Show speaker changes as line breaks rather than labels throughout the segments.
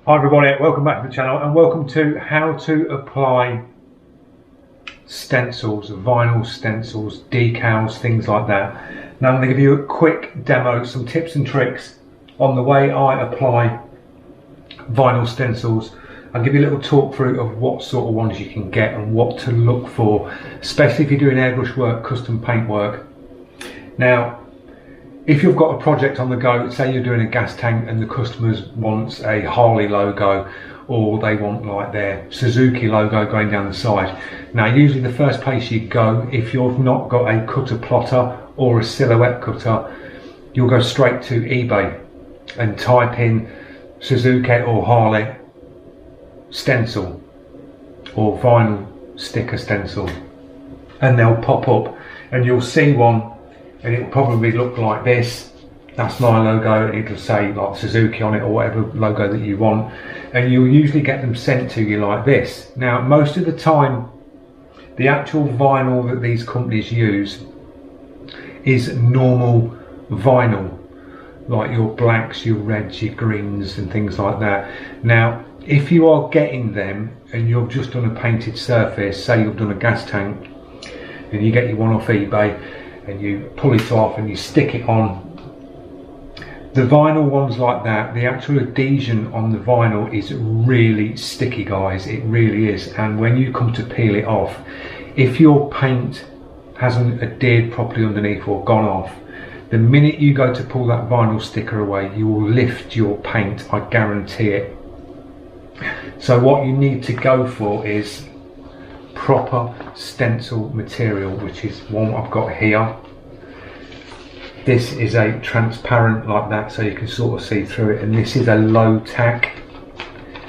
Hi everybody, welcome back to the channel and welcome to how to apply stencils, vinyl stencils, decals, things like that. Now I'm going to give you a quick demo, some tips and tricks on the way I apply vinyl stencils. I'll give you a little talk through of what sort of ones you can get and what to look for, especially if you're doing airbrush work, custom paint work. Now, if you've got a project on the go, say you're doing a gas tank and the customers wants a Harley logo or they want like their Suzuki logo going down the side. Now usually the first place you go, if you've not got a cutter plotter or a silhouette cutter, you'll go straight to eBay and type in Suzuki or Harley stencil or vinyl sticker stencil and they'll pop up and you'll see one. And it'll probably look like this. That's my logo, and it'll say like Suzuki on it or whatever logo that you want, and you'll usually get them sent to you like this. Now most of the time the actual vinyl that these companies use is normal vinyl, like your blacks, your reds, your greens and things like that. Now if you are getting them and you've just done a painted surface, say you've done a gas tank and you get your one off eBay and you pull it off and you stick it on, the vinyl ones like that, the actual adhesion on the vinyl is really sticky, guys. It really is. And when you come to peel it off, if your paint hasn't adhered properly underneath or gone off, the minute you go to pull that vinyl sticker away, you will lift your paint, I guarantee it. So what you need to go for is proper stencil material, which is one I've got here. This is a transparent like that, so you can sort of see through it, and this is a low tack,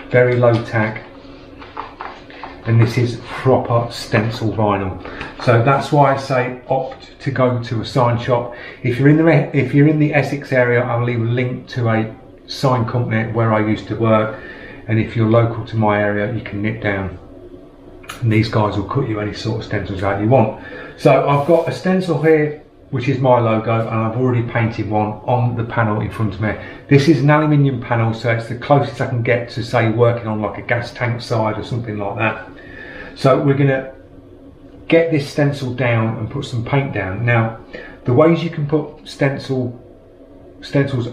very low tack, and this is proper stencil vinyl. So that's why I say opt to go to a sign shop. If you're in the Essex area, I'll leave a link to a sign company where I used to work, and if you're local to my area, you can nip down and these guys will cut you any sort of stencils out you want. So I've got a stencil here which is my logo, and I've already painted one on the panel in front of me. This is an aluminium panel, so it's the closest I can get to say working on like a gas tank side or something like that. So we're going to get this stencil down and put some paint down. Now the ways you can put stencils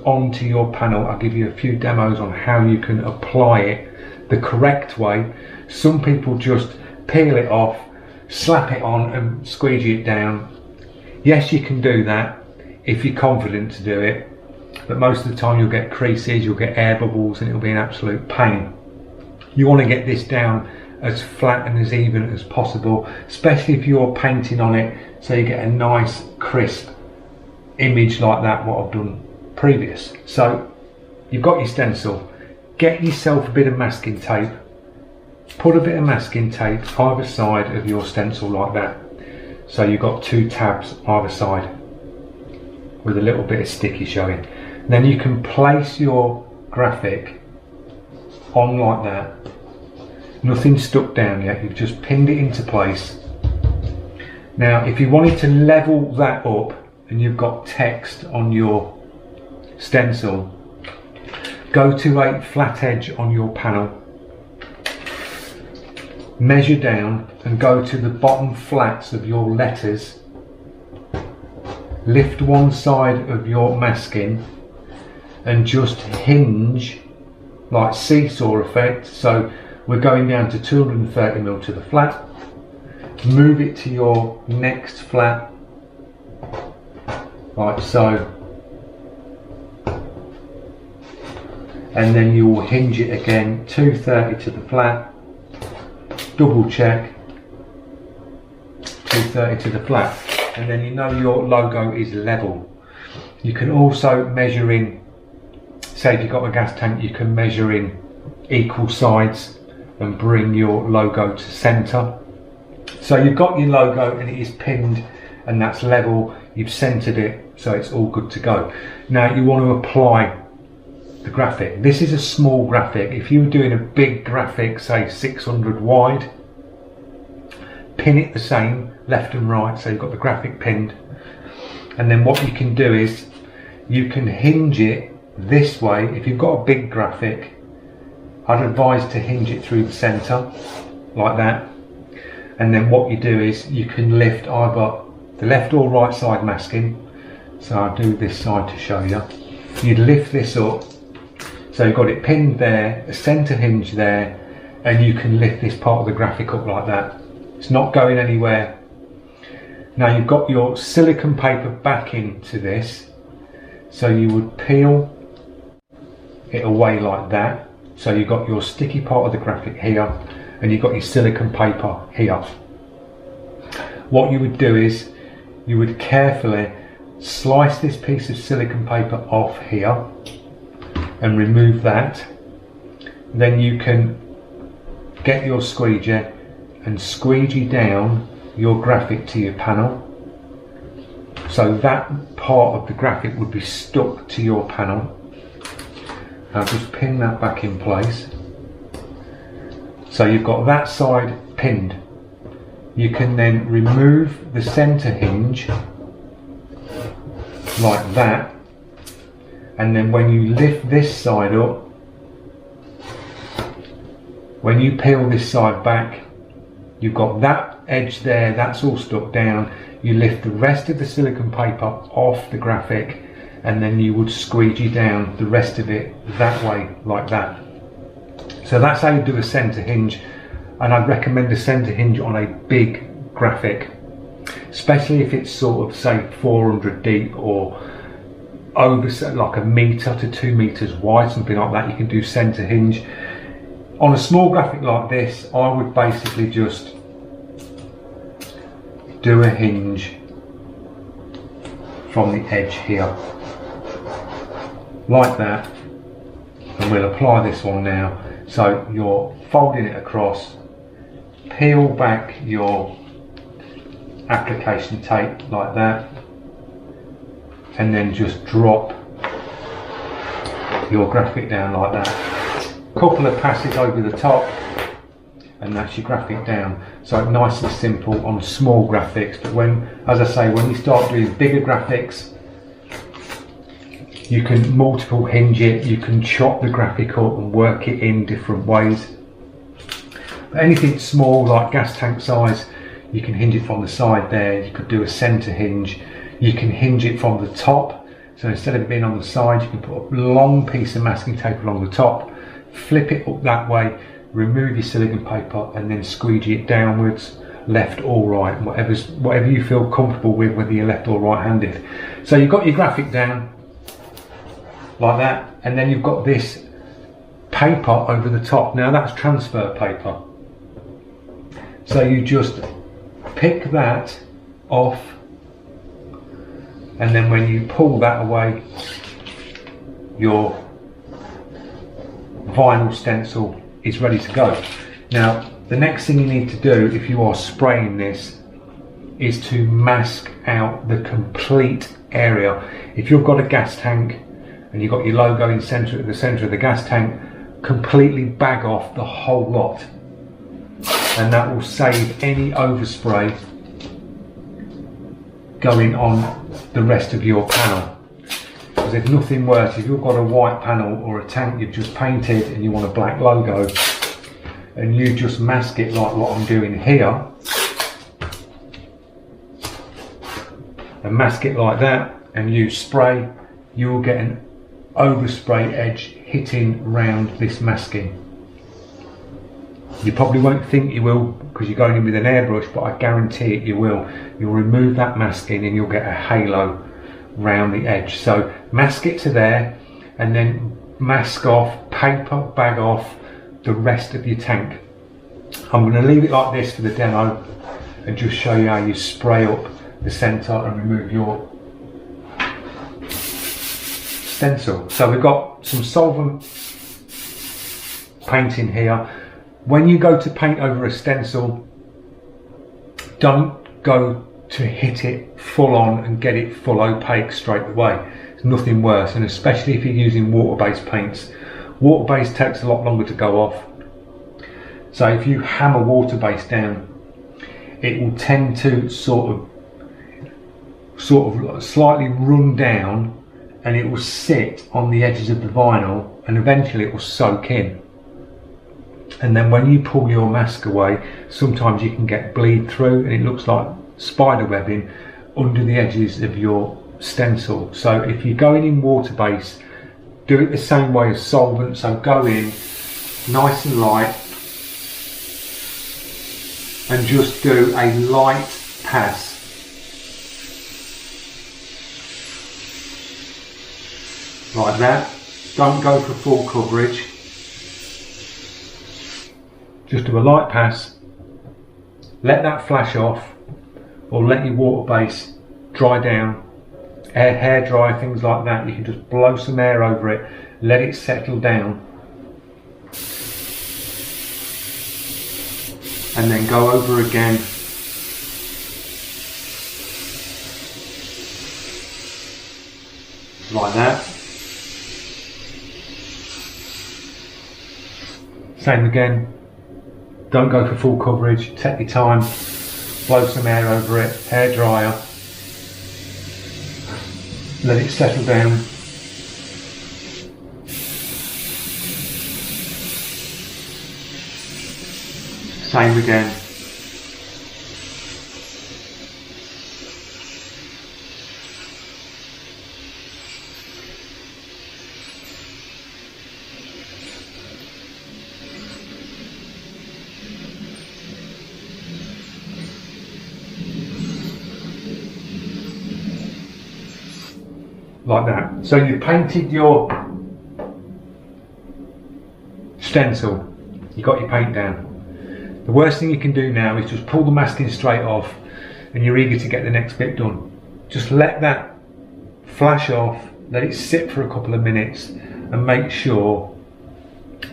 onto your panel, I'll give you a few demos on how you can apply it the correct way. Some people just peel it off, slap it on and squeegee it down. Yes, you can do that if you're confident to do it, but most of the time you'll get creases, you'll get air bubbles, and it'll be an absolute pain. You want to get this down as flat and as even as possible, especially if you're painting on it, so you get a nice crisp image like that, what I've done previous. So you've got your stencil, get yourself a bit of masking tape. Put a bit of masking tape either side of your stencil like that. So you've got two tabs either side with a little bit of sticky showing. Then you can place your graphic on like that. Nothing's stuck down yet, you've just pinned it into place. Now if you wanted to level that up and you've got text on your stencil, go to a flat edge on your panel, measure down and go to the bottom flats of your letters, lift one side of your masking and just hinge like seesaw effect. So we're going down to 230mm to the flat, move it to your next flat like so, and then you will hinge it again, 230 to the flat, double check, 230 to the flat, and then you know your logo is level. You can also measure in, say if you've got a gas tank, you can measure in equal sides and bring your logo to centre. So you've got your logo and it is pinned and that's level, you've centred it, so it's all good to go. Now you want to apply the graphic. This is a small graphic. If you were doing a big graphic, say 600 wide, pin it the same left and right, so you've got the graphic pinned, and then what you can do is you can hinge it this way. If you've got a big graphic, I'd advise to hinge it through the centre like that, and then what you do is you can lift either the left or right side masking. So I'll do this side to show you. You'd lift this up, so you've got it pinned there, a centre hinge there, and you can lift this part of the graphic up like that. It's not going anywhere. Now you've got your silicone paper backing to this, so you would peel it away like that. So you've got your sticky part of the graphic here, and you've got your silicone paper here. What you would do is you would carefully slice this piece of silicone paper off here and remove that. Then you can get your squeegee and squeegee down your graphic to your panel, so that part of the graphic would be stuck to your panel. Now just pin that back in place. So you've got that side pinned. You can then remove the centre hinge like that, and then when you lift this side up, when you peel this side back, you've got that edge there, that's all stuck down. You lift the rest of the silicone paper off the graphic, and then you would squeegee down the rest of it that way, like that. So that's how you do a centre hinge, and I'd recommend a centre hinge on a big graphic, especially if it's sort of say 400 deep or over like 1 metre to 2 metres wide, something like that. You can do centre hinge. On a small graphic like this, I would basically just do a hinge from the edge here like that, and we'll apply this one now. So you're folding it across, peel back your application tape like that, and then just drop your graphic down like that. Couple of passes over the top, and that's your graphic down. So nice and simple on small graphics, but when, as I say, when you start doing bigger graphics, you can multiple hinge it, you can chop the graphic up and work it in different ways. But anything small like gas tank size, you can hinge it from the side there. You could do a centre hinge. You can hinge it from the top, so instead of it being on the side, you can put a long piece of masking tape along the top, flip it up that way, remove your silicone paper, and then squeegee it downwards, left or right, whatever you feel comfortable with, whether you're left or right handed. So you've got your graphic down like that, and then you've got this paper over the top. Now that's transfer paper, so you just pick that off, and then when you pull that away, your vinyl stencil is ready to go. Now the next thing you need to do if you are spraying this is to mask out the complete area. If you've got a gas tank and you've got your logo in the centre of the gas tank, completely bag off the whole lot, and that will save any overspray going on the rest of your panel. Because there's nothing worse if you've got a white panel or a tank you've just painted and you want a black logo, and you just mask it like what I'm doing here, and mask it like that, and use spray, you will get an overspray edge hitting round this masking. You probably won't think you will because you're going in with an airbrush, but I guarantee it you will. You'll remove that masking and you'll get a halo round the edge. So mask it to there, and then mask off, paper bag off the rest of your tank. I'm going to leave it like this for the demo and just show you how you spray up the centre and remove your stencil. So we've got some solvent painting here. When you go to paint over a stencil, don't go to hit it full on and get it full opaque straight away. There's nothing worse, and especially if you're using water-based paints. Water-based takes a lot longer to go off. So if you hammer water-based down, it will tend to sort of slightly run down, and it will sit on the edges of the vinyl, and eventually it will soak in. And then when you pull your mask away, sometimes you can get bleed through and it looks like spider webbing under the edges of your stencil. So if you're going in water base, do it the same way as solvent. So go in nice and light and just do a light pass. Like that. Don't go for full coverage. Just do a light pass. Let that flash off, or let your water base dry down. Hair dry, things like that. You can just blow some air over it, let it settle down, and then go over again. Like that. Same again. Don't go for full coverage. Take your time. Blow some air over it. Hair dryer. Let it settle down. Same again. Like that. So you've painted your stencil, you got your paint down. The worst thing you can do now is just pull the masking straight off and you're eager to get the next bit done. Just let that flash off, let it sit for a couple of minutes and make sure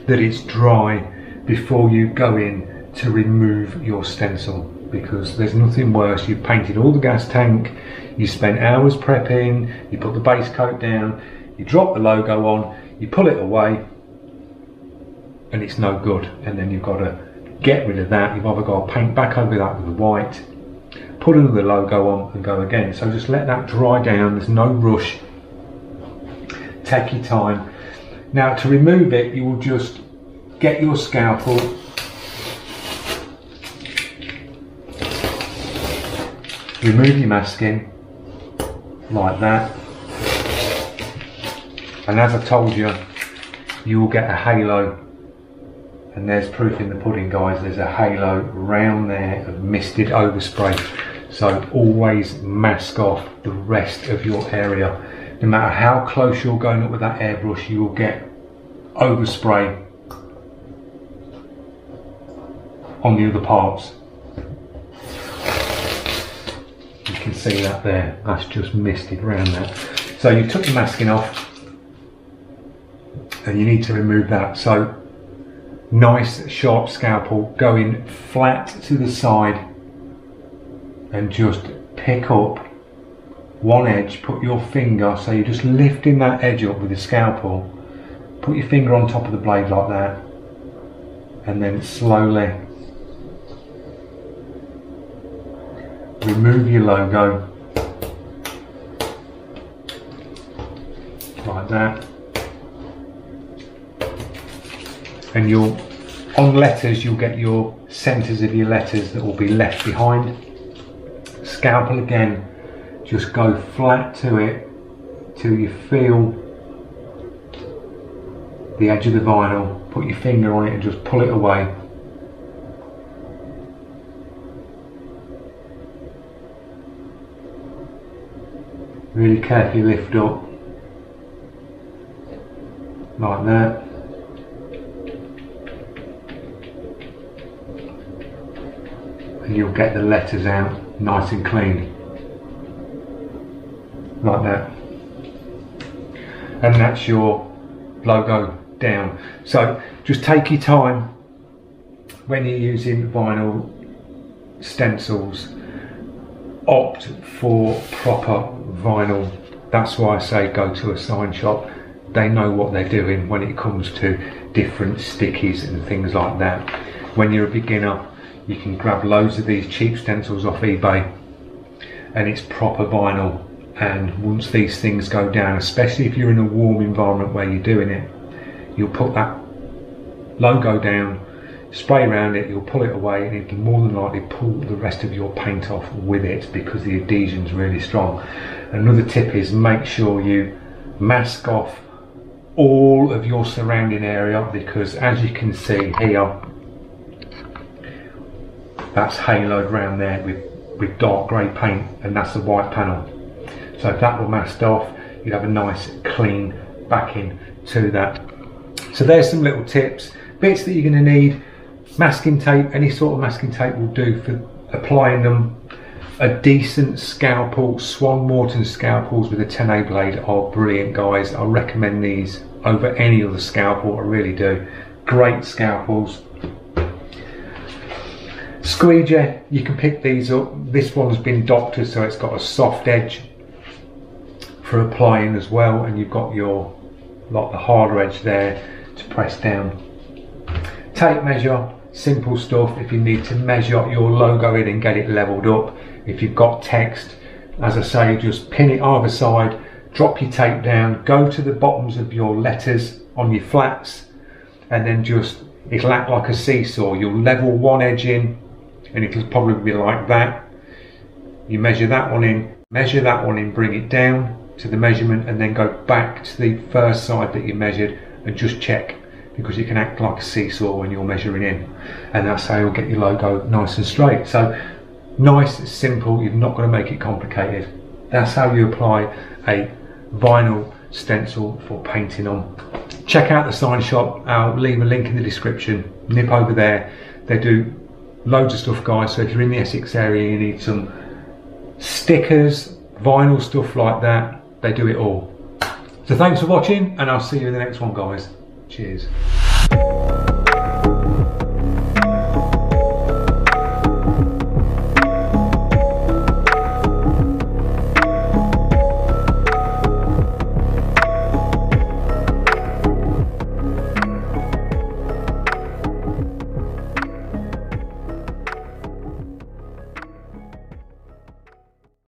that it's dry before you go in to remove your stencil, because there's nothing worse. You've painted all the gas tank, you spent hours prepping, you put the base coat down, you drop the logo on, you pull it away and it's no good, and then you've got to get rid of that. You've either got to paint back over that with the white, put another logo on and go again. So just let that dry down, there's no rush, take your time. Now to remove it, you will just get your scalpel, remove your masking like that, and as I told you, you will get a halo, and there's proof in the pudding, guys. There's a halo round there of misted overspray. So always mask off the rest of your area. No matter how close you're going up with that airbrush, you will get overspray on the other parts. You can see that there, that's just misted round that. So you took the masking off and you need to remove that. So nice sharp scalpel, going flat to the side and just pick up one edge, put your finger, so you're just lifting that edge up with the scalpel, put your finger on top of the blade like that, and then slowly remove your logo like that. And you'll, on letters, you'll get your centres of your letters that will be left behind. Scalpel again, just go flat to it till you feel the edge of the vinyl, put your finger on it and just pull it away. Really carefully lift up, like that. And you'll get the letters out nice and clean, like that. And that's your logo down. So just take your time when you're using vinyl stencils. Opt for proper vinyl. That's why I say go to a sign shop. They know what they're doing when it comes to different stickies and things like that. When you're a beginner, you can grab loads of these cheap stencils off eBay and it's proper vinyl, and once these things go down, especially if you're in a warm environment where you're doing it, you'll put that logo down, spray around it, you'll pull it away, and it'll more than likely pull the rest of your paint off with it because the adhesion's really strong. Another tip is make sure you mask off all of your surrounding area, because as you can see here, that's haloed around there with dark grey paint, and that's the white panel. So if that were masked off, you'd have a nice clean backing to that. So there's some little tips, bits that you're going to need. Masking tape, any sort of masking tape will do for applying them. A decent scalpel, Swan Morton scalpels with a 10A blade are brilliant, guys. I recommend these over any other scalpel, I really do. Great scalpels. Squeegee, you can pick these up. This one's been doctored, so it's got a soft edge for applying as well, and you've got your the harder edge there to press down. Tape measure, simple stuff. If you need to measure your logo in and get it leveled up, if you've got text, as I say, just pin it either side, drop your tape down, go to the bottoms of your letters on your flats, and then just, it'll act like a seesaw. You'll level one edge in, and it'll probably be like that. You measure that one in, bring it down to the measurement, and then go back to the first side that you measured and just check, because it can act like a seesaw when you're measuring in, and that's how you'll get your logo nice and straight. So nice, simple, you've not got to make it complicated. That's how you apply a vinyl stencil for painting on. Check out the sign shop, I'll leave a link in the description. Nip over there, they do loads of stuff, guys. So if you're in the Essex area, you need some stickers, vinyl, stuff like that, they do it all. So thanks for watching, and I'll see you in the next one, guys. Cheers.